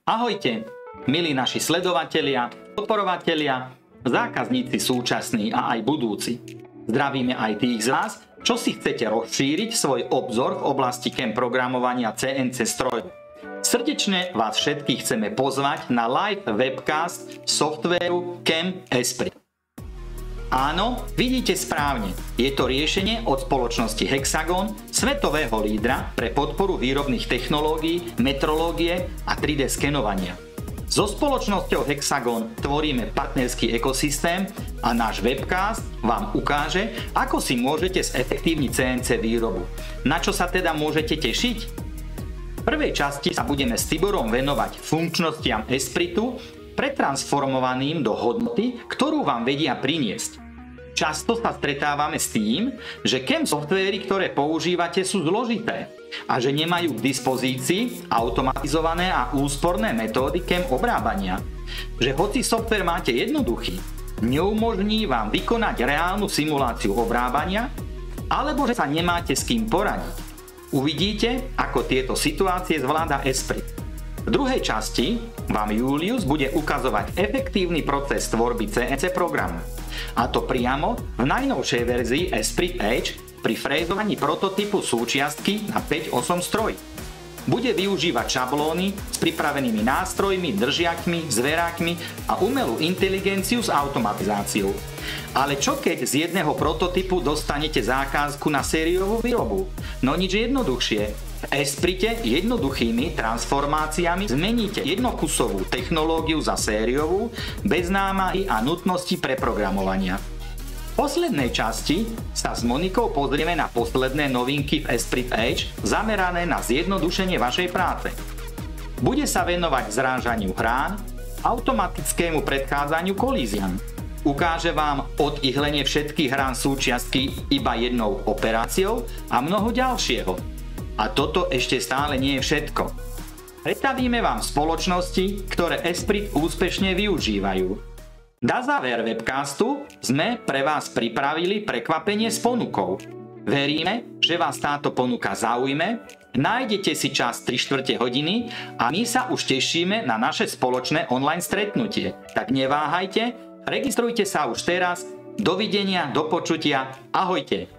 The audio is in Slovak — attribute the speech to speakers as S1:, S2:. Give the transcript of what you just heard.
S1: Ahojte, milí naši sledovatelia, podporovatelia, zákazníci súčasní a aj budúci. Zdravíme aj tých z vás, čo si chcete rozšíriť svoj obzor v oblasti CAM programovania CNC strojov. Srdečne vás všetkých chceme pozvať na live webcast softvéru CAM Esprit. Áno, vidíte správne, je to riešenie od spoločnosti Hexagon, svetového lídra pre podporu výrobných technológií, metrológie a 3D skenovania. So spoločnosťou Hexagon tvoríme partnerský ekosystém a náš webcast vám ukáže, ako si môžete zefektívniť CNC výrobu. Na čo sa teda môžete tešiť? V prvej časti sa budeme s Tiborom venovať funkčnostiam Espritu, pretransformovaným do hodnoty, ktorú vám vedia priniesť. Často sa stretávame s tým, že CAM softvéry, ktoré používate, sú zložité a že nemajú k dispozícii automatizované a úsporné metódy CAM obrábania. Že hoci softvér máte jednoduchý, neumožní vám vykonať reálnu simuláciu obrábania, alebo že sa nemáte s kým poradiť. Uvidíte, ako tieto situácie zvláda Esprit. V druhej časti vám Julius bude ukazovať efektívny proces tvorby CNC programu. A to priamo v najnovšej verzii Esprit Edge pri frézovaní prototypu súčiastky na 5-osom stroj. Bude využívať šablóny s pripravenými nástrojmi, držiakmi, zverákmi a umelú inteligenciu s automatizáciou. Ale čo keď z jedného prototypu dostanete zákazku na sériovú výrobu? No nič jednoduchšie. V Esprite jednoduchými transformáciami zmeníte jednokusovú technológiu za sériovú bez námahy a nutnosti preprogramovania. V poslednej časti sa s Monikou pozrieme na posledné novinky v Esprit Edge zamerané na zjednodušenie vašej práce. Bude sa venovať zrážaniu hrán, automatickému predchádzaniu kolíziám. Ukáže vám odihlenie všetkých hrán súčiastky iba jednou operáciou a mnoho ďalšieho. A toto ešte stále nie je všetko. Predstavíme vám spoločnosti, ktoré Esprit úspešne využívajú. Na záver webcastu sme pre vás pripravili prekvapenie s ponukou. Veríme, že vás táto ponuka zaujme, nájdete si čas 3/4 hodiny a my sa už tešíme na naše spoločné online stretnutie. Tak neváhajte, registrujte sa už teraz. Dovidenia, do počutia, ahojte.